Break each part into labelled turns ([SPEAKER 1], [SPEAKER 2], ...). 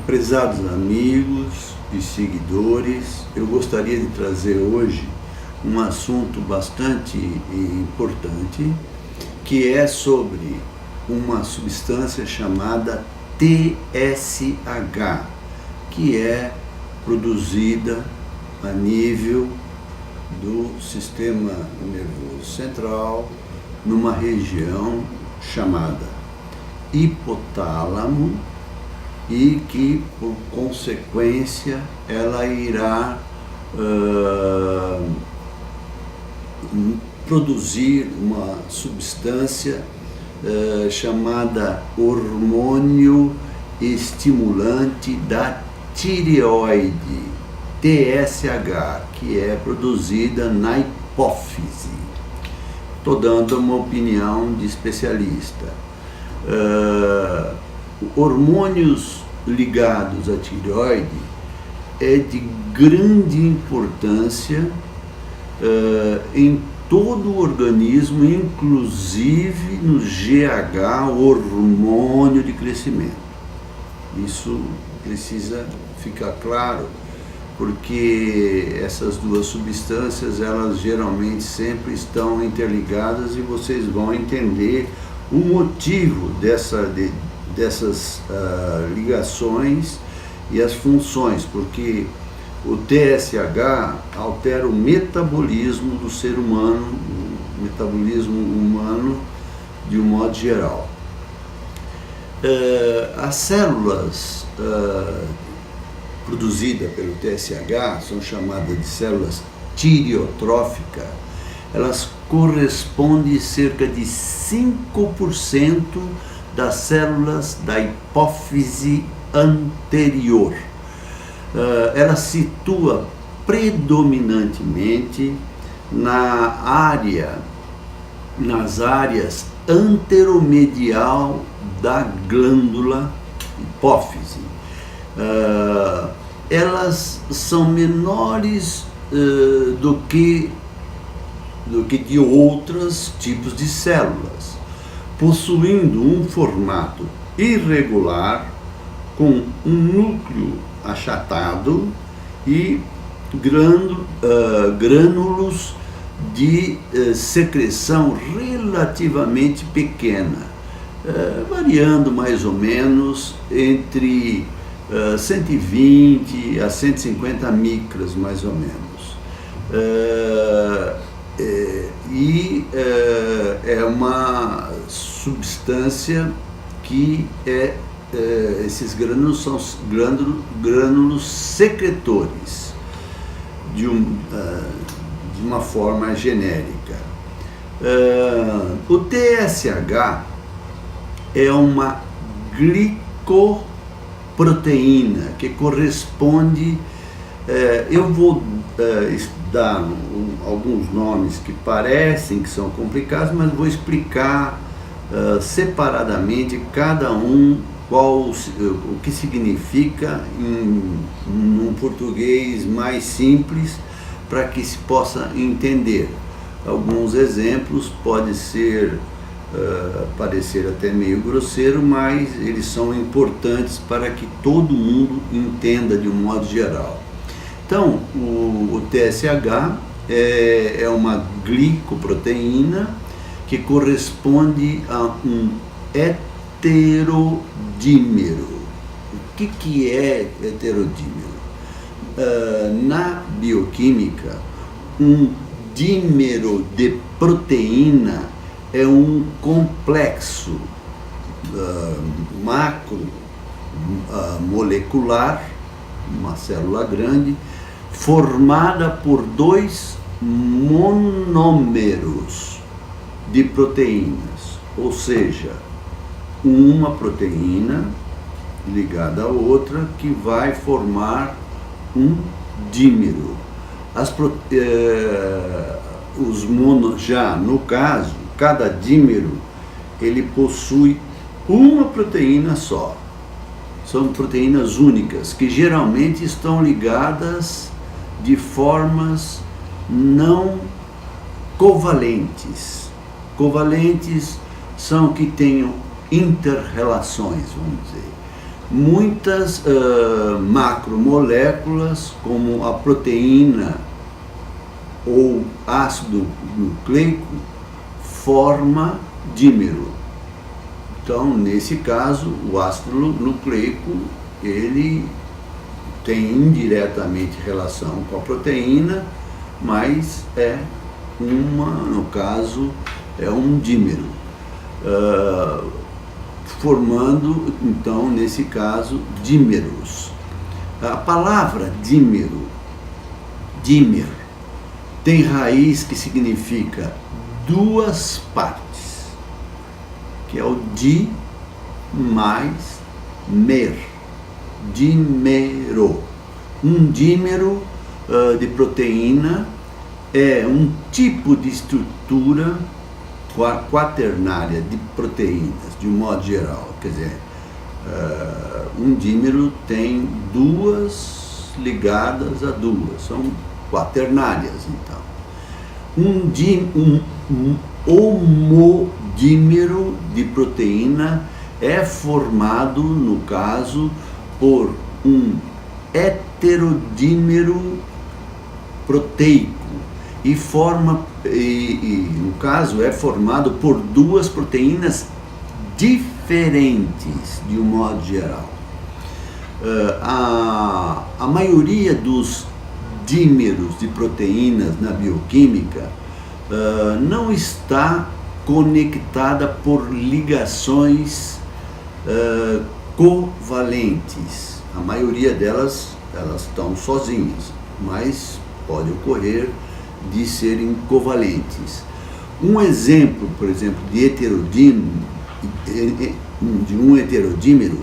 [SPEAKER 1] Prezados amigos e seguidores, eu gostaria de trazer hoje um assunto bastante importante, que é sobre uma substância chamada TSH, que é produzida a nível do sistema nervoso central, numa região chamada hipotálamo, e que, por consequência, ela irá produzir uma substância chamada hormônio estimulante da tireoide, TSH, que é produzida na hipófise. Estou dando uma opinião de especialista. Hormônios ligados à tireoide é de grande importância em todo o organismo, inclusive no GH, hormônio de crescimento. Isso precisa ficar claro, porque essas duas substâncias, elas geralmente sempre estão interligadas, e vocês vão entender o motivo dessas ligações e as funções, porque o TSH altera o metabolismo do ser humano, o metabolismo humano de um modo geral. As células produzidas pelo TSH são chamadas de células tireotróficas. Elas correspondem a cerca de 5% das células da hipófise anterior. Ela situa predominantemente nas áreas anteromedial da glândula hipófise. Elas são menores do que de outros tipos de células, possuindo um formato irregular, com um núcleo achatado e grânulos de secreção relativamente pequena, variando mais ou menos entre 120 a 150 micras, mais ou menos. É uma substância que esses grânulos são grânulos secretores de uma forma genérica. O TSH é uma glicoproteína que corresponde, eu vou dar alguns nomes que parecem que são complicados, mas vou explicar separadamente cada um, o que significa num português mais simples, para que se possa entender. Alguns exemplos podem parecer até meio grosseiro, mas eles são importantes para que todo mundo entenda de um modo geral. Então, o TSH é uma glicoproteína que corresponde a um heterodímero. O que é heterodímero? Na bioquímica, um dímero de proteína é um complexo macromolecular, uma célula grande, formada por dois monômeros de proteínas, ou seja, uma proteína ligada a outra que vai formar um dímero. Já no caso, cada dímero ele possui uma proteína só. São proteínas únicas que geralmente estão ligadas de formas não covalentes. Covalentes são que tenham inter-relações, vamos dizer. muitas macromoléculas, como a proteína ou ácido nucleico, forma dímero. Então, nesse caso, o ácido nucleico, ele tem indiretamente relação com a proteína, mas no caso, é um dímero, formando, então, nesse caso, dímeros. A palavra dímero, dímer, tem raiz que significa duas partes, que é o di mais mer, dímero. Um dímero de proteína é um tipo de estrutura quaternária de proteínas, de um modo geral. Quer dizer, um dímero tem duas ligadas a duas, são quaternárias, então. Um homodímero de proteína é formado, no caso, por um heterodímero proteico e no caso, é formado por duas proteínas diferentes, de um modo geral. A maioria dos dímeros de proteínas na bioquímica não está conectada por ligações covalentes. A maioria delas, elas estão sozinhas, mas pode ocorrer de serem covalentes. Um exemplo, por exemplo, de um heterodímero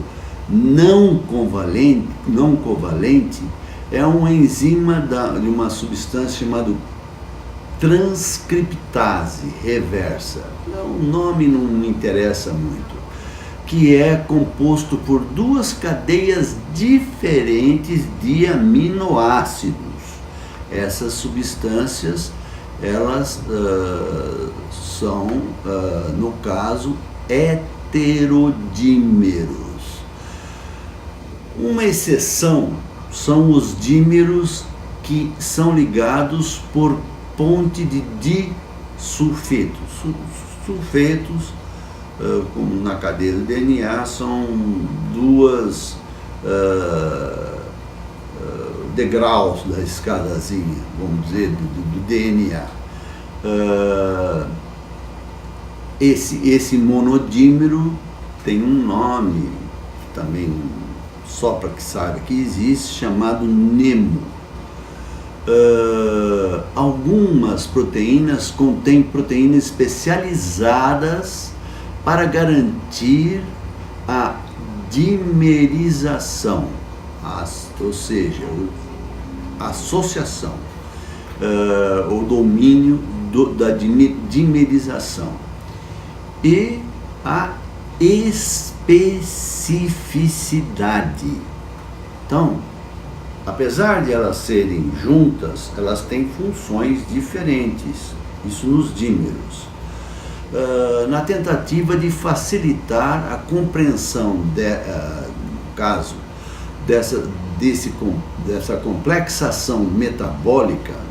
[SPEAKER 1] não covalente é uma enzima de uma substância chamada transcriptase reversa. O nome não me interessa muito, que é composto por duas cadeias diferentes de aminoácidos. Essas substâncias, elas são, no caso, heterodímeros. Uma exceção são os dímeros que são ligados por ponte de disulfetos. Sulfetos, como na cadeia do DNA, são duas degraus da escadazinha, vamos dizer, do DNA. Esse monodímero tem um nome também, só para que saiba que existe, chamado NEMO. Algumas proteínas contêm proteínas especializadas para garantir a dimerização, ou seja, a associação, o domínio da dimerização e a especificidade. Então, apesar de elas serem juntas, elas têm funções diferentes, isso nos dímeros. Na tentativa de facilitar a compreensão, no caso, dessa complexação metabólica,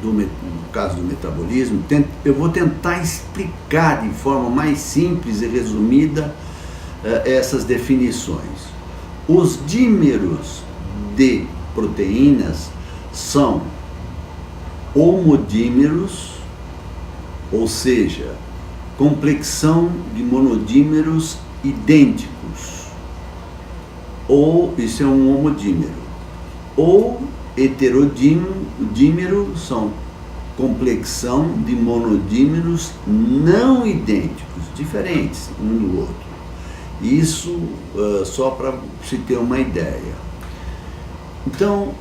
[SPEAKER 1] no caso do metabolismo, eu vou tentar explicar de forma mais simples e resumida essas definições. Os dímeros de proteínas são homodímeros, ou seja, complexão de monodímeros idênticos, ou isso é um homodímero, ou heterodímero são complexão de monodímeros não idênticos, diferentes um do outro. Isso só para se ter uma ideia. Então,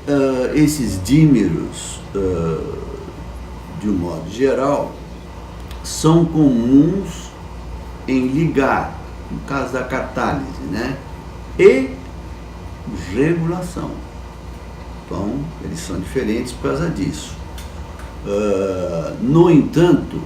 [SPEAKER 1] esses dímeros, de um modo geral, são comuns em ligar, no caso da catálise, né? E regulação. Então, eles são diferentes por causa disso. No entanto,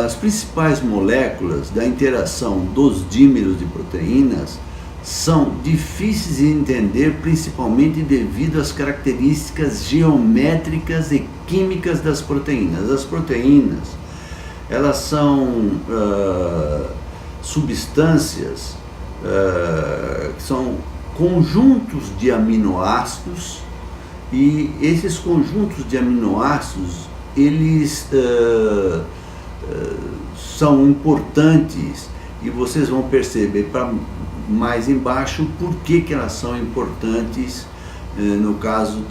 [SPEAKER 1] as principais moléculas da interação dos dímeros de proteínas são difíceis de entender, principalmente devido às características geométricas e químicas das proteínas. As proteínas, elas são substâncias que são conjuntos de aminoácidos, e esses conjuntos de aminoácidos, eles são importantes, e vocês vão perceber mais embaixo por que elas são importantes no caso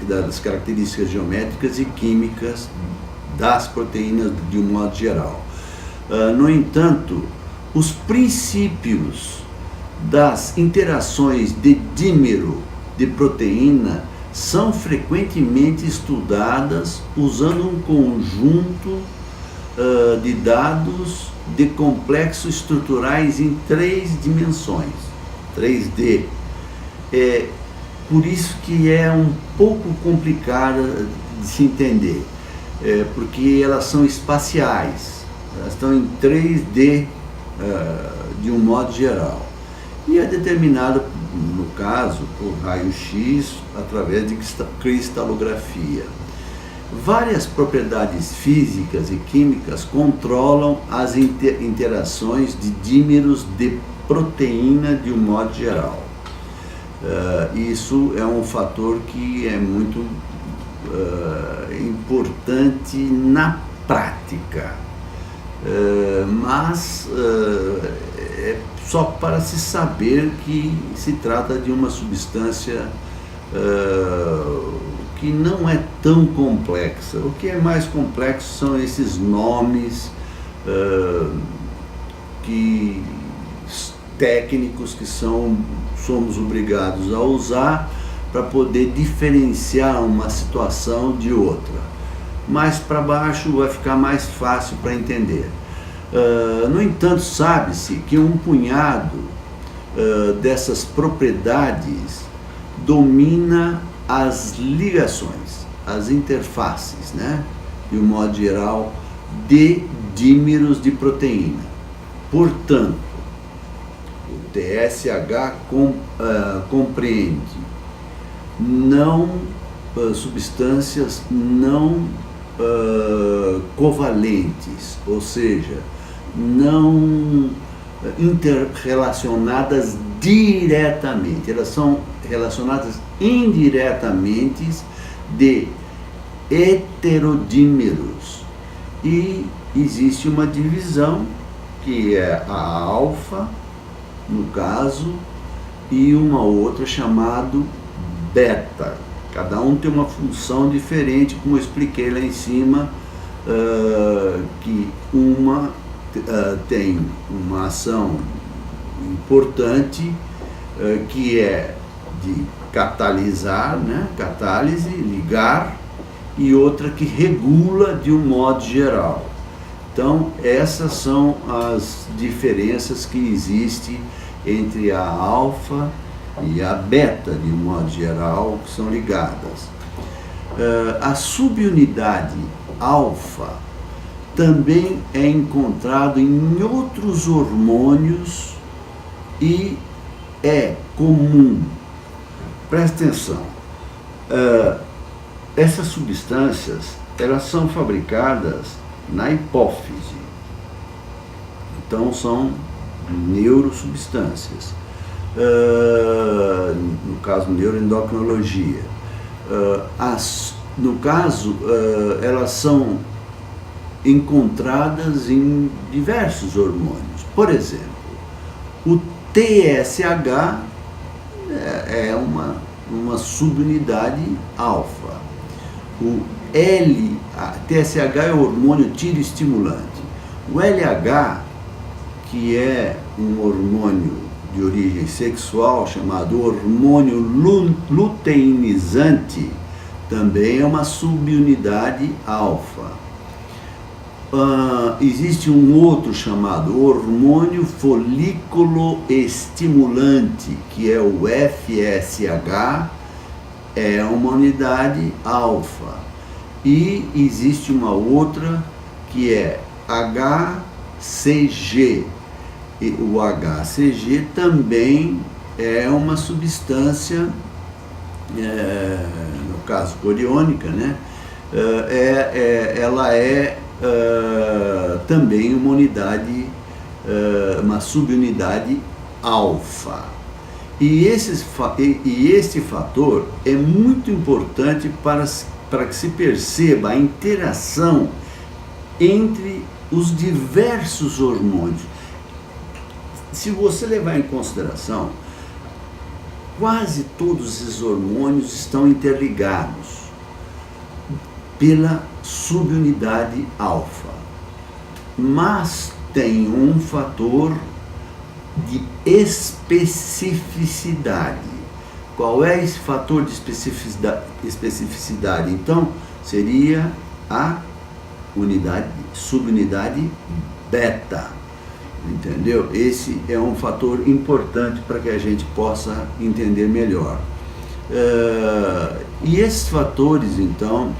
[SPEAKER 1] das características geométricas e químicas das proteínas de um modo geral. No entanto, os princípios das interações de dímero de proteína são frequentemente estudadas usando um conjunto de dados de complexos estruturais em 3 dimensões, 3D. Por isso que é um pouco complicada de se entender, porque elas são espaciais, elas estão em 3D de um modo geral, e é determinada, no caso, por raio-x através de cristalografia. Várias propriedades físicas e químicas controlam as interações de dímeros de proteína de um modo geral. Isso é um fator que é muito importante na prática, mas é só para se saber que se trata de uma substância que não é tão complexa. O que é mais complexo são esses nomes técnicos que somos obrigados a usar para poder diferenciar uma situação de outra. Mais para baixo vai ficar mais fácil para entender. No entanto, sabe-se que um punhado dessas propriedades domina as ligações, as interfaces, né, de um modo geral, de dímeros de proteína. Portanto, o TSH compreende substâncias não covalentes, ou seja, não interrelacionadas diretamente, elas são relacionadas indiretamente de heterodímeros, e existe uma divisão que é a alfa, no caso, e uma outra chamada beta. Cada um tem uma função diferente, como eu expliquei lá em cima, que uma tem uma ação importante, que é de catalisar, né, catálise, ligar, e outra que regula de um modo geral. Então, essas são as diferenças que existem entre a alfa e a beta, de um modo geral, que são ligadas. A subunidade alfa também é encontrado em outros hormônios e é comum. Presta atenção, essas substâncias, elas são fabricadas na hipófise, então são neurosubstâncias, no caso neuroendocrinologia. No caso, elas são encontradas em diversos hormônios. Por exemplo, o TSH é uma subunidade alfa. O TSH é o hormônio tiroestimulante. O LH, que é um hormônio de origem sexual chamado hormônio luteinizante, também é uma subunidade alfa. Existe um outro chamado hormônio folículo estimulante, que é o FSH, é uma unidade alfa. E existe uma outra que é HCG, E o HCG também é uma substância, no caso coriônica, né? Ela é também uma unidade, uma subunidade alfa. E este fator é muito importante para que se perceba a interação entre os diversos hormônios. Se você levar em consideração, quase todos esses hormônios estão interligados pela subunidade alfa, mas tem um fator de especificidade. Qual é esse fator de especificidade? Então, seria a subunidade beta, entendeu? Esse é um fator importante para que a gente possa entender melhor. E esses fatores, então,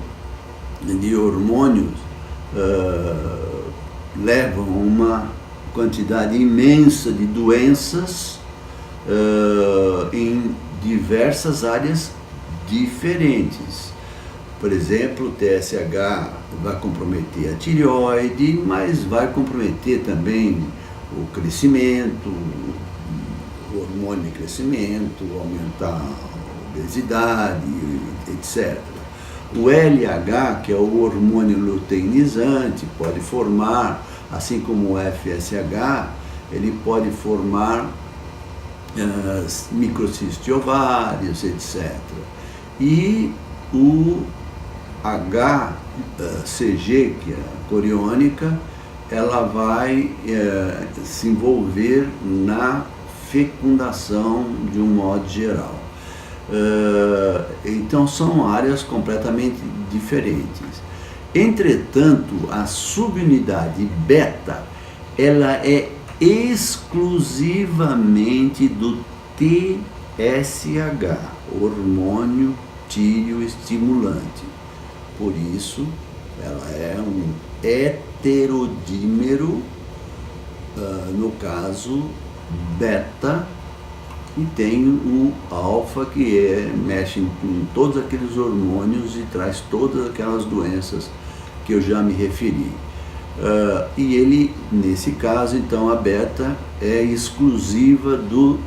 [SPEAKER 1] de hormônios levam a uma quantidade imensa de doenças em diversas áreas diferentes. Por exemplo, o TSH vai comprometer a tireoide, mas vai comprometer também o crescimento, o hormônio de crescimento, aumentar a obesidade, etc. O LH, que é o hormônio luteinizante, pode formar, assim como o FSH, ele pode formar microcistos de ovários, etc. E o HCG, que é a coriônica, ela vai se envolver na fecundação de um modo geral. Então são áreas completamente diferentes. Entretanto, a subunidade beta, ela é exclusivamente do TSH, hormônio tireoestimulante. Por isso, ela é um heterodímero, no caso beta, e tem o alfa, que mexe com todos aqueles hormônios e traz todas aquelas doenças que eu já me referi. E ele, nesse caso, então, a beta é exclusiva do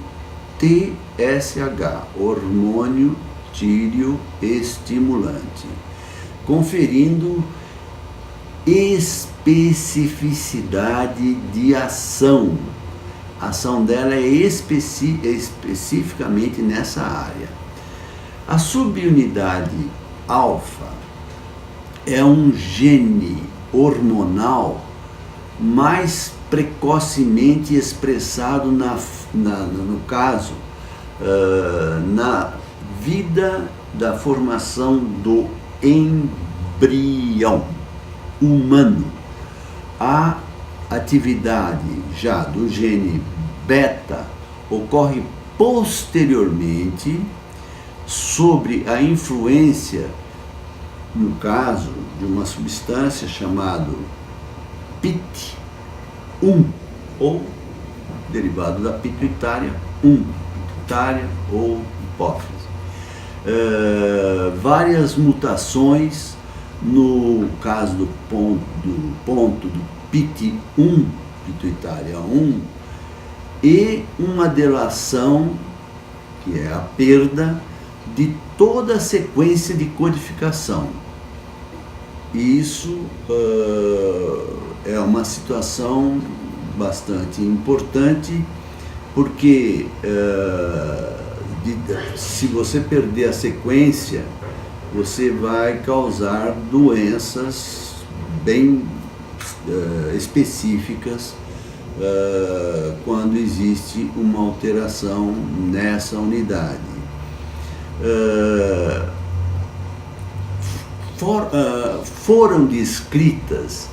[SPEAKER 1] TSH, hormônio tireoestimulante, conferindo especificidade de ação. A ação dela é especificamente nessa área. A subunidade alfa é um gene hormonal mais precocemente expressado no caso, na vida da formação do embrião humano. A atividade já do gene beta ocorre posteriormente sobre a influência, no caso, de uma substância chamada PIT1, ou derivado da pituitária 1, pituitária ou hipófise. Várias mutações no caso do ponto do PIT1, pituitária 1, e uma delação, que é a perda de toda a sequência de codificação. Isso é uma situação bastante importante, porque se você perder a sequência, você vai causar doenças bem específicas quando existe uma alteração nessa unidade. Foram descritas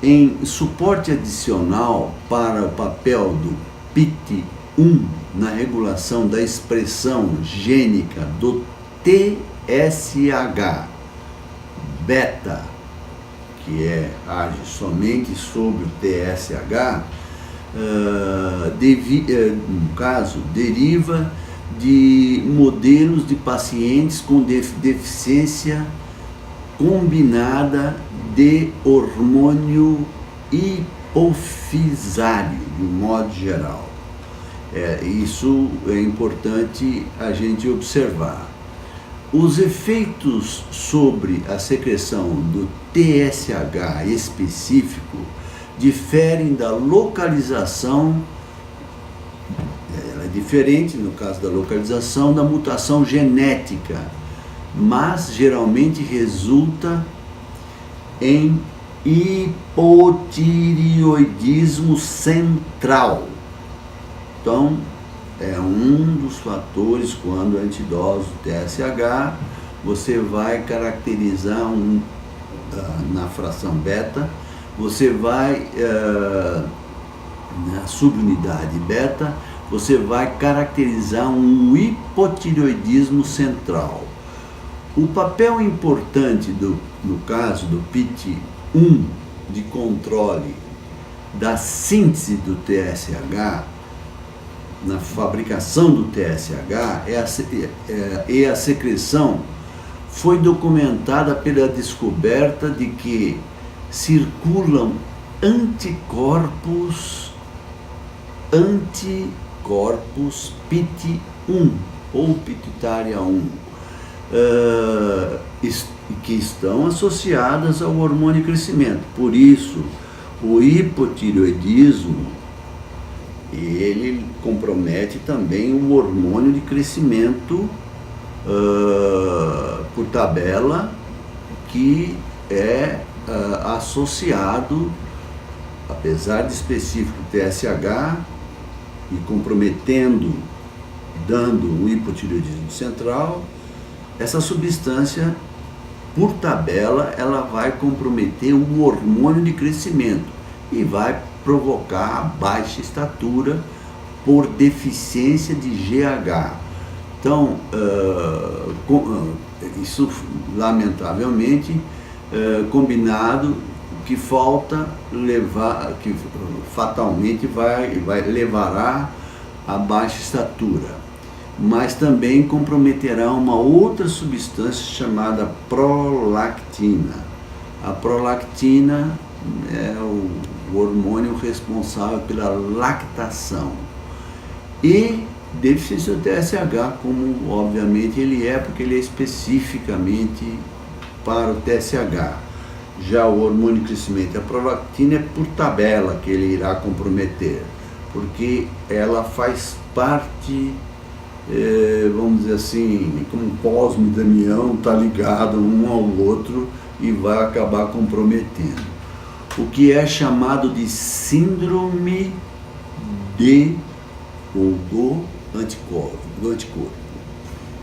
[SPEAKER 1] em suporte adicional para o papel do PIT1 na regulação da expressão gênica do TSH beta, que age somente sobre o TSH, no caso, deriva de modelos de pacientes com deficiência combinada de hormônio hipofisário, de um modo geral. Isso é importante a gente observar. Os efeitos sobre a secreção do TSH específico diferem da localização, ela é diferente no caso da localização da mutação genética, mas geralmente resulta em hipotireoidismo central. Então, é um dos fatores quando antidose do TSH, você vai caracterizar na fração beta, você vai, na subunidade beta, você vai caracterizar um hipotireoidismo central. O papel importante no caso do PIT1 de controle da síntese do TSH, na fabricação do TSH e a secreção, foi documentada pela descoberta de que circulam anticorpos PIT1 ou pituitária 1, que estão associadas ao hormônio de crescimento. Por isso, o hipotireoidismo ele compromete também o hormônio de crescimento por tabela, que é associado, apesar de específico TSH, e comprometendo, dando um hipotireoidismo central, essa substância, por tabela, ela vai comprometer o hormônio de crescimento e vai provocar a baixa estatura por deficiência de GH. Então, isso lamentavelmente combinado que fatalmente levará a baixa estatura, mas também comprometerá uma outra substância chamada prolactina. A prolactina é o hormônio responsável pela lactação. E deficiência do TSH, como obviamente ele é, porque ele é especificamente para o TSH. Já o hormônio de crescimento, a prolactina, é por tabela que ele irá comprometer, porque ela faz parte, vamos dizer assim, como Cosmo e Damião, está ligado um ao outro e vai acabar comprometendo. O que é chamado de síndrome do anticorpo.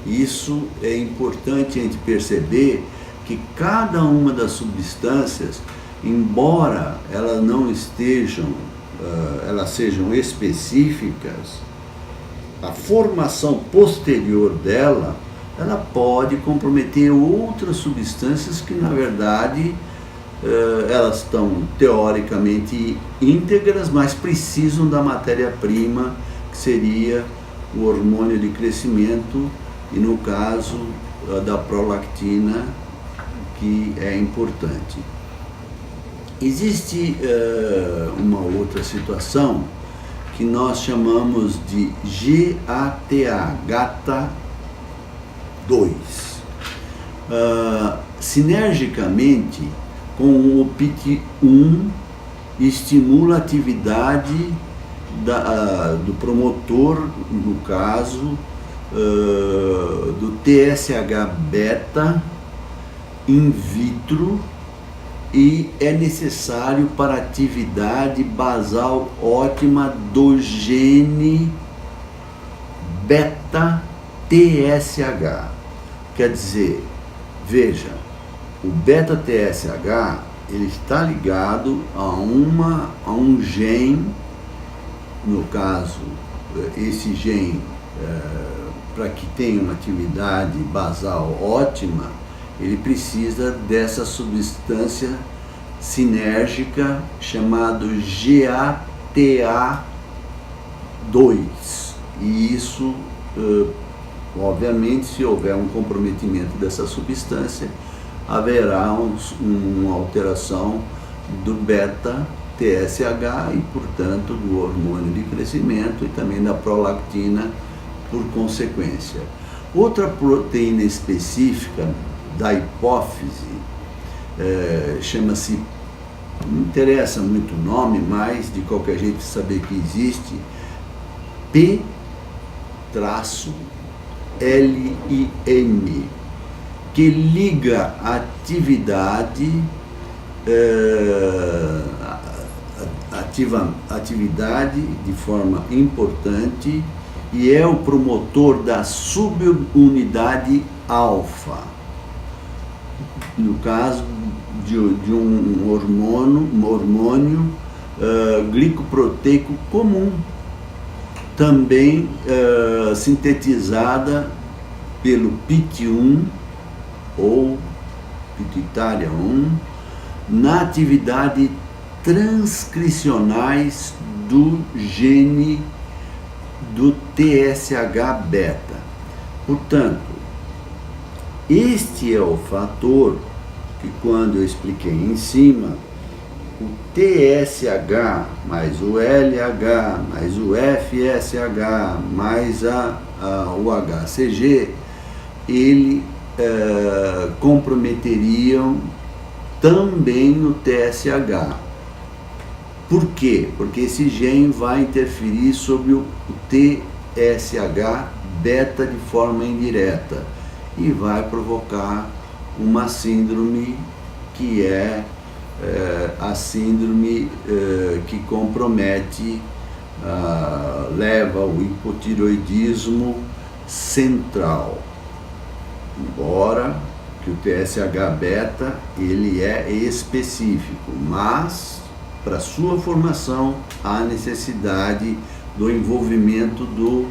[SPEAKER 1] Isso é importante a gente perceber que cada uma das substâncias, embora elas não estejam, elas sejam específicas, a formação posterior dela, ela pode comprometer outras substâncias que, na verdade, elas estão teoricamente íntegras, mas precisam da matéria-prima, que seria o hormônio de crescimento, e no caso da prolactina, que é importante. Existe uma outra situação que nós chamamos de GATA, GATA2. Sinergicamente com o PIT1, estimula a atividade do promotor, no caso, do TSH-beta in vitro, e é necessário para a atividade basal ótima do gene beta-TSH. Quer dizer, veja, o beta-TSH ele está ligado a um gene, no caso, esse gene, para que tenha uma atividade basal ótima, ele precisa dessa substância sinérgica chamada E isso, obviamente, se houver um comprometimento dessa substância, haverá uma alteração do beta-TSH e, portanto, do hormônio de crescimento e também da prolactina por consequência. Outra proteína específica da hipófise, chama-se, não interessa muito o nome, mas de qualquer jeito saber que existe, P-LIN, que liga a atividade de forma importante e é o promotor da subunidade alfa, no caso de um hormônio glicoproteico comum, também sintetizada pelo PIT1 ou pituitária 1, na atividade transcricionais do gene do TSH-beta. Portanto, este é o fator que, quando eu expliquei em cima, o TSH mais o LH mais o FSH mais o HCG, ele comprometeriam também no TSH. Por quê? Porque esse gene vai interferir sobre o TSH-beta de forma indireta e vai provocar uma síndrome que é a síndrome que compromete, leva ao hipotireoidismo central. Embora que o TSH-beta ele é específico, mas para sua formação há necessidade do envolvimento do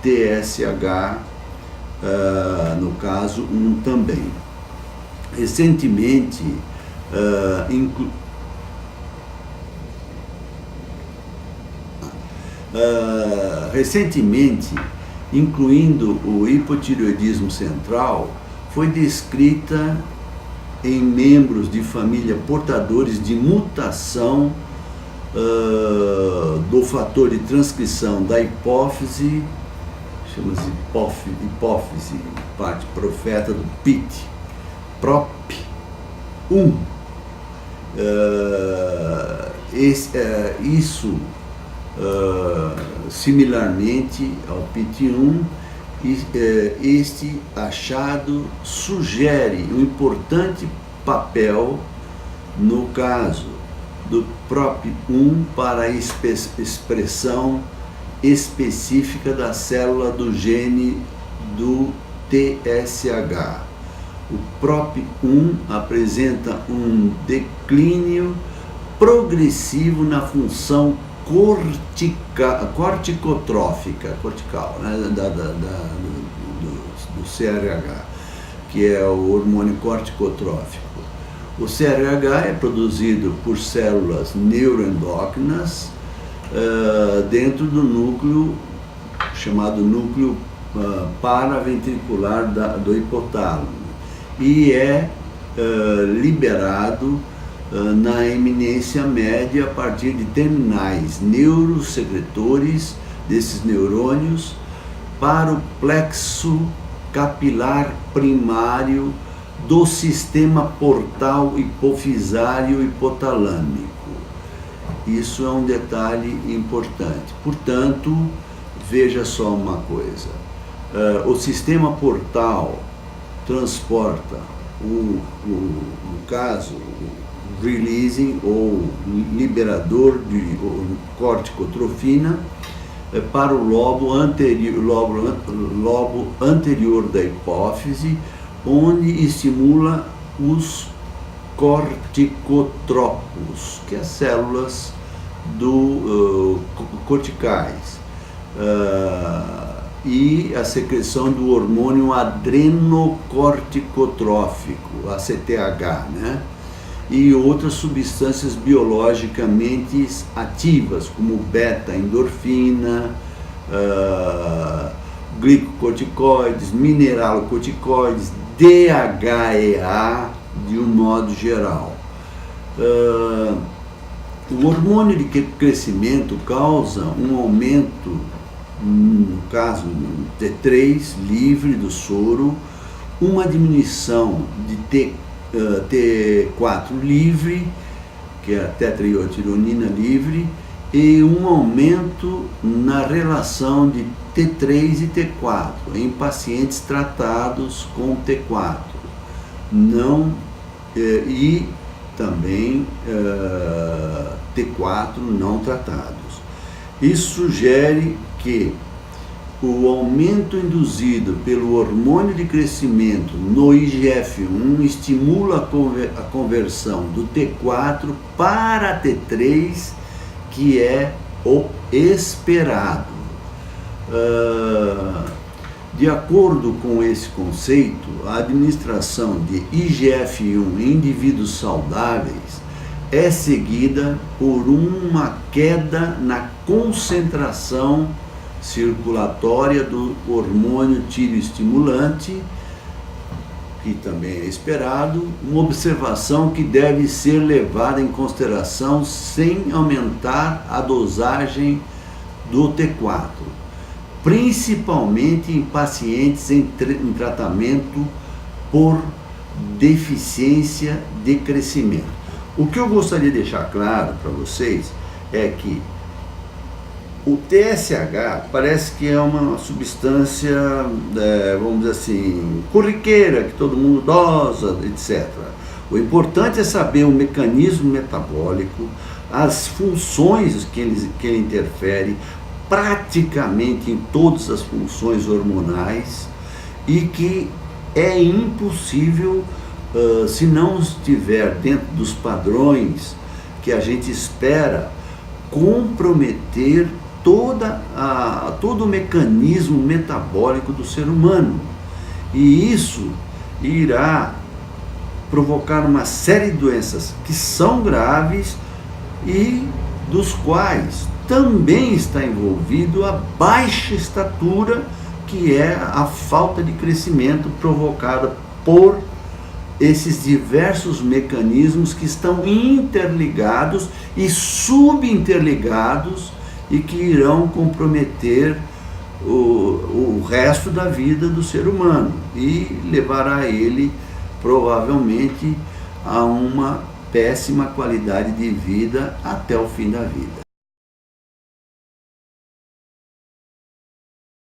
[SPEAKER 1] TSH, no caso 1 também. Recentemente, incluindo o hipotireoidismo central, foi descrita em membros de família portadores de mutação do fator de transcrição da hipófise, chama-se hipófise, parte profeta do PIT, PROP1. Isso, similarmente ao PIT1, este achado sugere um importante papel no caso do PROP1 para a expressão específica da célula do gene do TSH. O PROP1 apresenta um declínio progressivo na função corticotrófica, né, do CRH, que é o hormônio corticotrófico. O CRH é produzido por células neuroendócrinas dentro do núcleo, chamado núcleo paraventricular do hipotálamo, e é liberado na eminência média a partir de terminais neurosecretores desses neurônios para o plexo capilar primário do sistema portal hipofisário hipotalâmico. Isso é um detalhe importante. Portanto, veja só uma coisa, o sistema portal transporta no caso, o releasing ou liberador de corticotrofina para o lobo anterior da hipófise, onde estimula os corticotrópos, que é as células corticais, e a secreção do hormônio adrenocorticotrófico, ACTH, né? e outras substâncias biologicamente ativas, como beta-endorfina, glicocorticoides, mineralocorticoides, DHEA, de um modo geral. O hormônio de crescimento causa um aumento, no caso do T3 livre do soro, uma diminuição de T4 livre, que é a tetraiodtironina livre, e um aumento na relação de T3 e T4 em pacientes tratados com T4, e também T4 não tratados. Isso sugere que o aumento induzido pelo hormônio de crescimento no IGF-1 estimula a conversão do T4 para T3, que é o esperado. De acordo com esse conceito, a administração de IGF-1 em indivíduos saudáveis é seguida por uma queda na concentração circulatória do hormônio tireoestimulante, que também é esperado, uma observação que deve ser levada em consideração sem aumentar a dosagem do T4, principalmente em pacientes em tratamento por deficiência de crescimento. O que eu gostaria de deixar claro para vocês é que o TSH parece que é uma substância, vamos dizer assim, corriqueira, que todo mundo dosa, etc. O importante é saber o mecanismo metabólico, as funções que ele interfere, praticamente em todas as funções hormonais, e que é impossível, se não estiver dentro dos padrões que a gente espera, comprometer todo o mecanismo metabólico do ser humano. E isso irá provocar uma série de doenças que são graves e dos quais também está envolvido a baixa estatura, que é a falta de crescimento provocada por esses diversos mecanismos que estão interligados e subinterligados e que irão comprometer o resto da vida do ser humano e levará ele provavelmente a uma péssima qualidade de vida até o fim da vida.